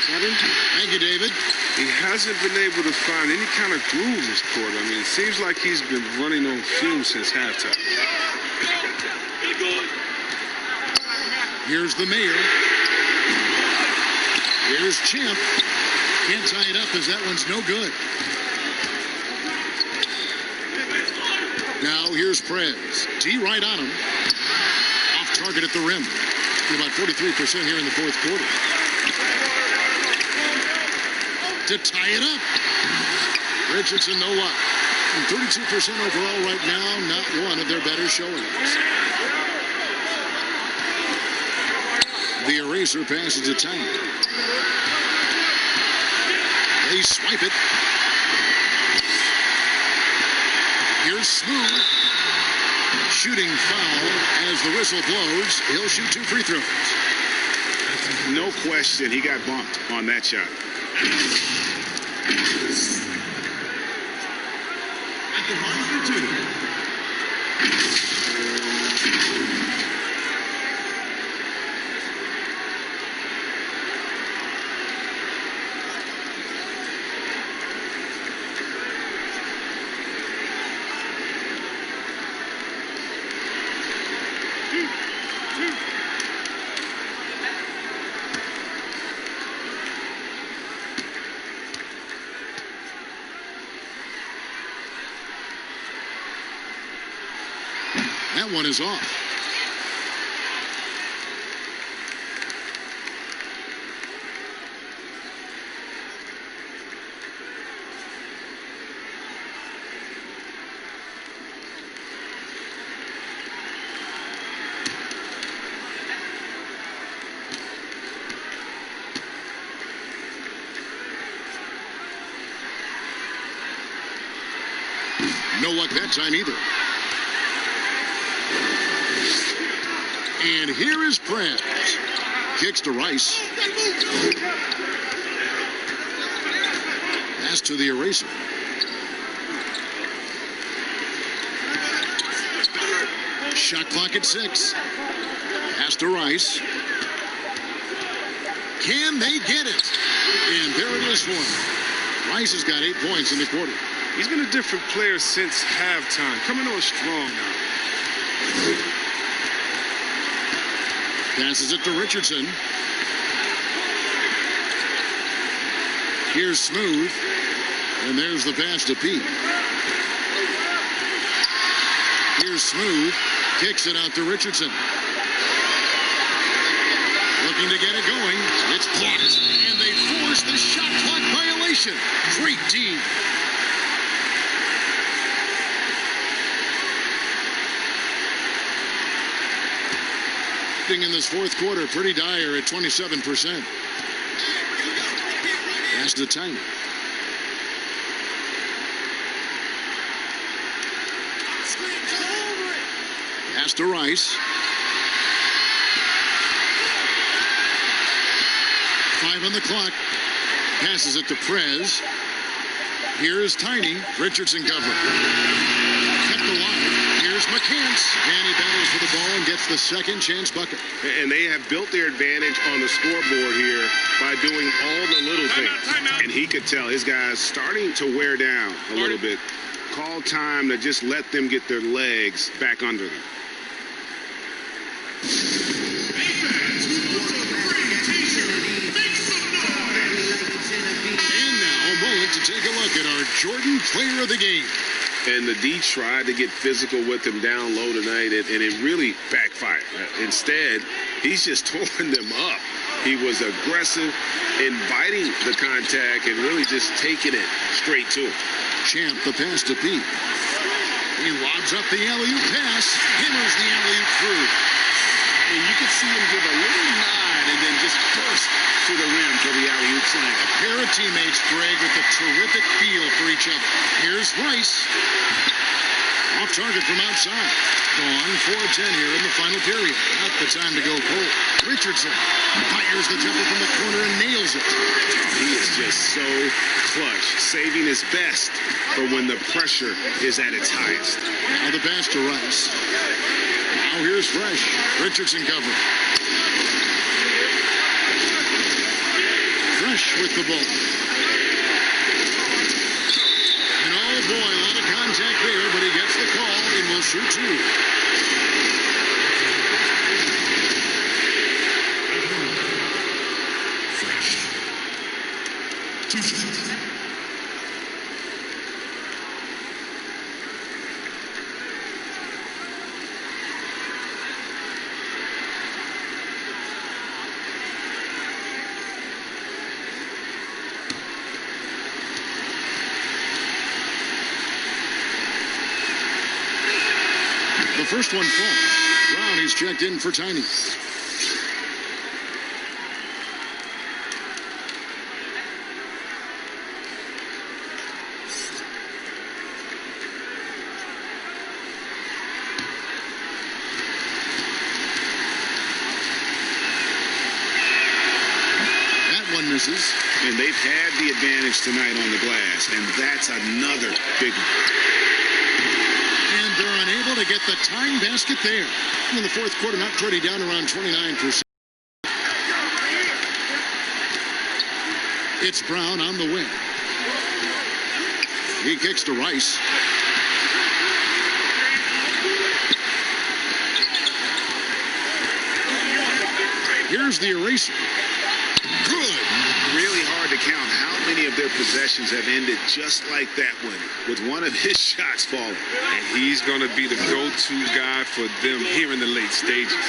Kevin? Thank you, David. He hasn't been able to find any kind of groove this quarter. I mean, it seems like he's been running on fumes since halftime. Here's the Mayor. Here's Champ. Can't tie it up as that one's no good. Now here's Prez. D right on him. Off target at the rim. About 43% here in the fourth quarter. To tie it up. Richardson, no luck. And 32% overall right now. Not one of their better showings. The eraser passes to Tank. They swipe it. Here's Smooth. Shooting foul as the whistle blows. He'll shoot 2 free throws. No question, he got bumped on that shot. At the line for 2. That one is off. No luck that time either. And here is Prez. Kicks to Rice. Pass to the eraser. Shot clock at 6. Pass to Rice. Can they get it? And there it is for him. Rice has got 8 points in the quarter. He's been a different player since halftime, coming on strong now. Passes it to Richardson. Here's Smooth. And there's the pass to Pete. Here's Smooth. Kicks it out to Richardson. Looking to get it going. It's blocked. And they force the shot clock violation. Great D. In this fourth quarter, pretty dire at 27%. Pass to Tiny. Pass to Rice. 5 on the clock. Passes it to Prez. Here's Tiny. Richardson cover. Kept alive. Here's McCants. And he battles for the ball and gets the second chance bucket. And they have built their advantage on the scoreboard here by doing all the little things. And he could tell his guys starting to wear down a little bit. Call time to just let them get their legs back under them. And now a moment to take a look at our Jordan Player of the Game. And the D tried to get physical with him down low tonight, and it really backfired. Instead, he's just tore them up. He was aggressive, inviting the contact, and really just taking it straight to him. Champ, the pass to Pete. He lobs up the alley-oop pass. Hammers the alley-oop through. And you could see him give a little nod and then just burst to the rim for the alley-oop slam. A pair of teammates, Greg, with a terrific feel for each other. Here's Rice. Off target from outside. Gone 4-10 here in the final period. Not the time to go cold. Richardson fires the jumper from the corner and nails it. He is just so clutch, saving his best for when the pressure is at its highest. Now the pass to Rice. Now here's Fresh. Richardson covered. Fresh with the ball. And oh boy, a lot of contact there, but he gets the call and will shoot two. The first one falls. Brown is checked in for Tiny. That one misses. And they've had the advantage tonight on the glass, and that's another big one. And they're unable to get the tying basket there. In the fourth quarter, not pretty, down around 29%. It's Brown on the wing. He kicks to Rice. Here's the eraser. Good. Really hard to count how many of their possessions have ended just like that one, with one of his shots falling. And he's going to be the go-to guy for them here in the late stages.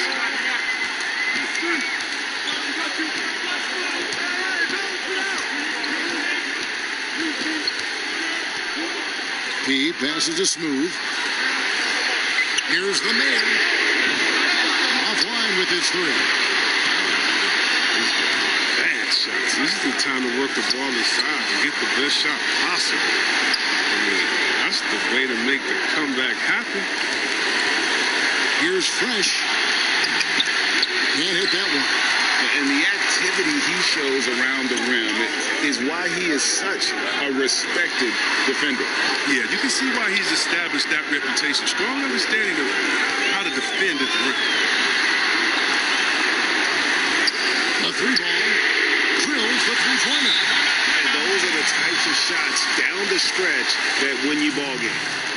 He passes to Smooth. Here's the man. Offline with his three. Bad shots. This is the time to work the ball inside and get the best shot possible. I mean, that's the way to make the comeback happen. Here's Fresh. Can't hit that one. And the activity he shows around the rim is why he is such a respected defender. Yeah, you can see why he's established that reputation. Strong understanding of how to defend at the rim. A three ball. Drills the three-pointer. And those are the types of shots down the stretch that win you ball games.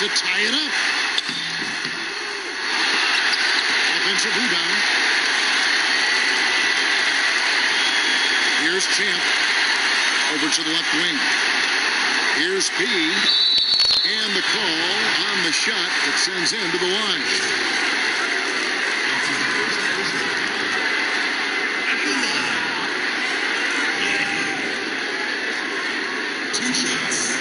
To tie it up. Offensive rebound. Here's Champ. Over to the left wing. Here's P. And the call on the shot that sends him to the line. Two shots.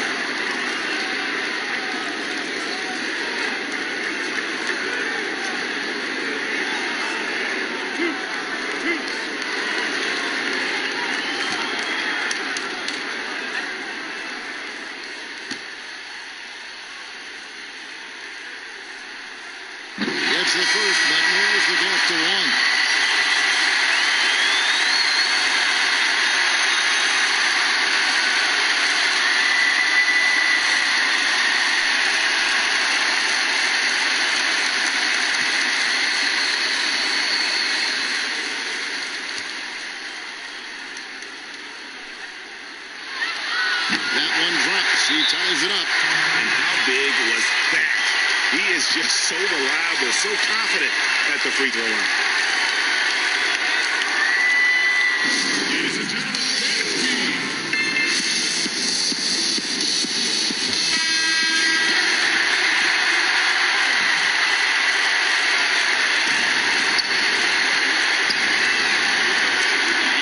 The first, but narrows the gap to one. Lays it up. And how big was that? He is just so reliable, so confident at the free throw line. Ladies and gentlemen,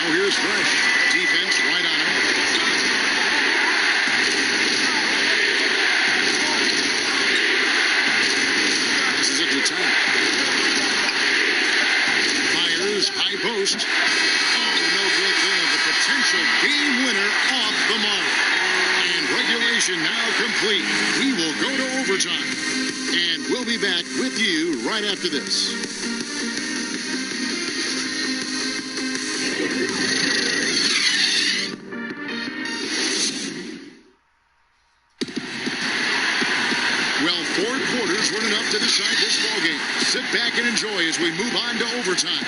here's Fresh. Defense right on it. This is it to time. Fires, high post. Oh, no good there. The potential game winner off the mark. And regulation now complete. We will go to overtime. And we'll be back with you right after this. Well, 4 quarters weren't enough to decide this ballgame. Sit back and enjoy as we move on to overtime.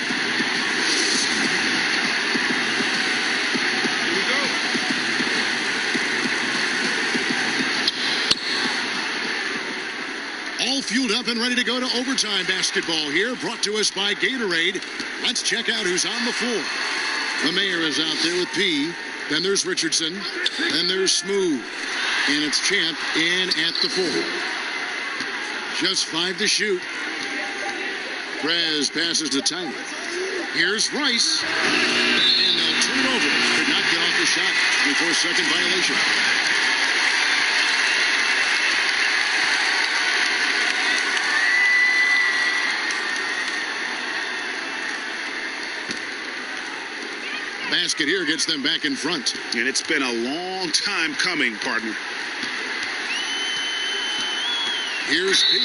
Here we go. All fueled up and ready to go to overtime basketball here, brought to us by Gatorade. Let's check out who's on the floor. The mayor is out there with P. Then there's Richardson. Then there's Smooth. And it's Champ in at the 4. Just 5 to shoot. Prez passes to Tiny. Here's Rice. And they'll turn over. Could not get off the shot before second violation. Basket here gets them back in front. And it's been a long time coming, partner. Here's P.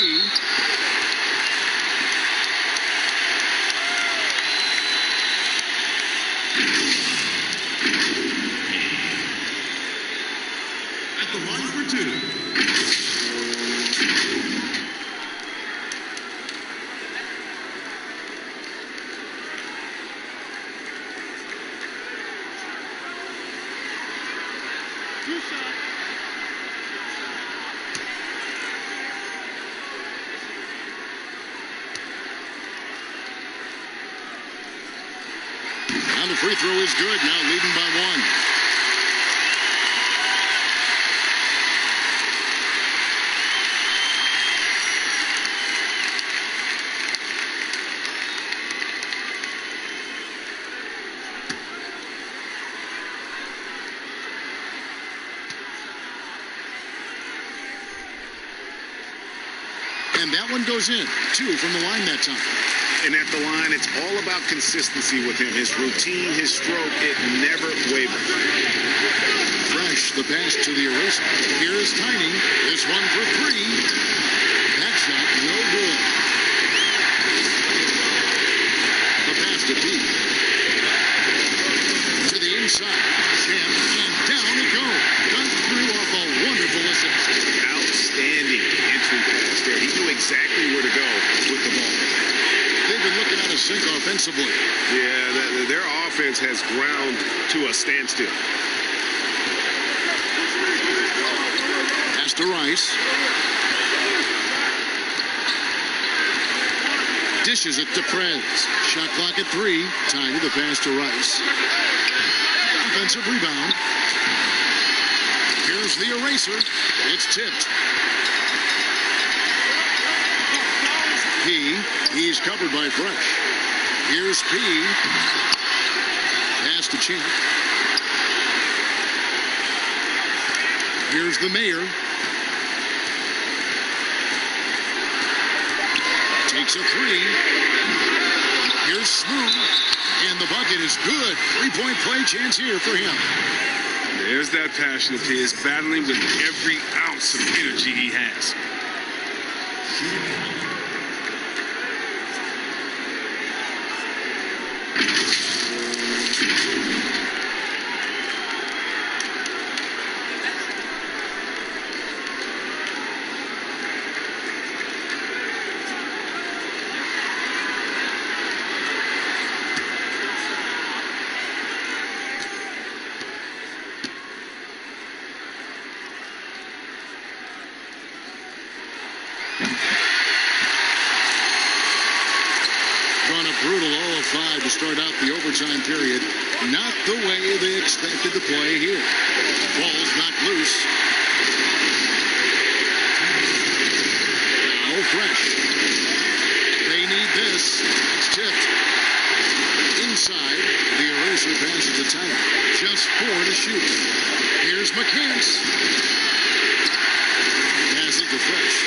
At the line for 2. And the free throw is good, now leading by 1. And that one goes in. 2 from the line that time. And at the line, it's all about consistency with him. His routine, his stroke, it never wavers. Fresh, the pass to the eraser. Here is Tiny. This one for 3. That shot, no good. The pass to P. To the inside. Champ, and down it goes. Done through off a wonderful assist. Outstanding entry pass there. He knew exactly where to go with the ball. They've been looking at a sink offensively. Yeah, their offense has ground to a standstill. Pass to Rice. Dishes it to Prez. Shot clock at 3. Tiny the pass to Rice. Offensive rebound. Here's the eraser. It's tipped. P. He's covered by Fresh. Here's P. Pass to Champ. Here's the mayor. Takes a 3. Here's Smooth. And the bucket is good. 3-point play chance here for him. There's that passion of his, battling with every ounce of energy he has. brutal 0-5 to start out the overtime period. Not the way they expected to play here. Ball's knocked loose. Now fresh. They need this. It's tipped. Inside, the eraser passes the time. Just 4 to shoot. Here's McCants. Pass it to Fresh.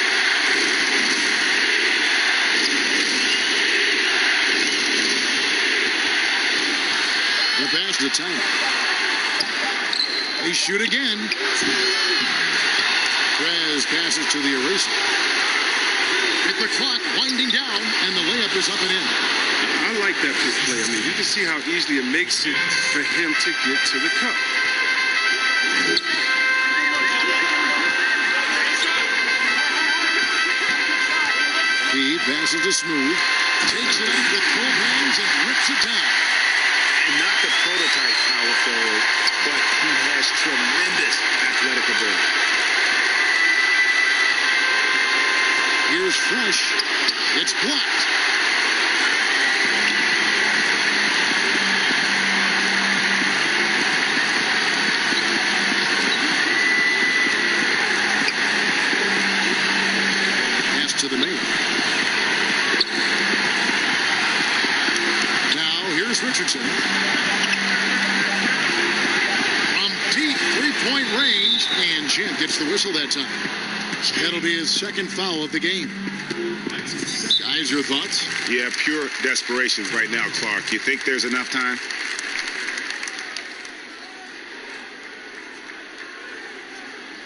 The pass to time. They shoot again. Prez passes to the eraser. With the clock winding down, and the layup is up and in. I like that pick play. I mean, you can see how easily it makes it for him to get to the cup. He passes to Smooth, takes it up with both hands and rips it down. And not the prototype power forward, but he has tremendous athletic ability. Here's Fresh. It's blocked. Pass to the main. Now here's Richardson. From deep three-point range, and Champ gets the whistle that time. That'll be his second foul of the game. Guys, your thoughts? Yeah, pure desperation right now, Clark. You think there's enough time?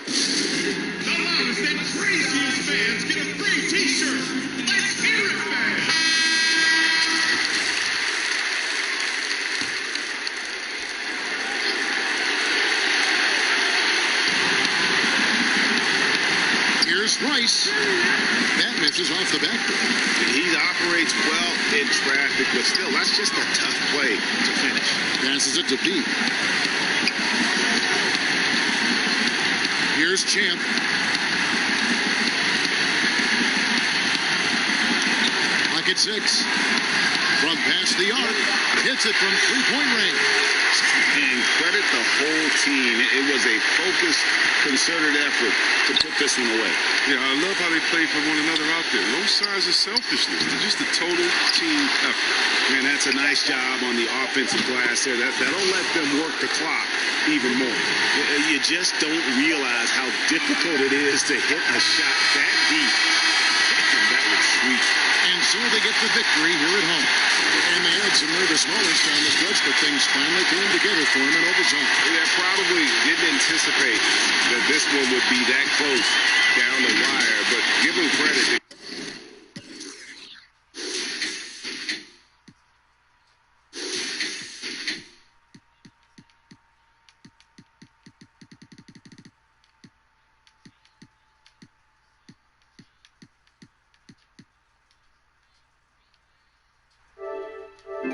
The loudest and craziest fans get a free t-shirt. Let's hear it, fans. Here's Rice. That misses off the backboard. He operates well in traffic, but still, that's just a tough play to finish. Passes it to Pete. Here's Champ. Clock at 6. From past the arc. Hits it from three-point range. And credit the whole team. It was a focused, concerted effort to put this one away. Yeah, I love how they play for one another out there. No signs of selfishness. It's just a total team effort. Man, that's a nice job on the offensive glass there. That'll let them work the clock even more. You just don't realize how difficult it is to hit a shot that deep. And that was sweet. And so they get the victory here at home. And they had some nervous moments down the stretch, but things finally came together for them in overtime. Yeah, probably didn't anticipate that this one would be that close down the wire, but give them credit.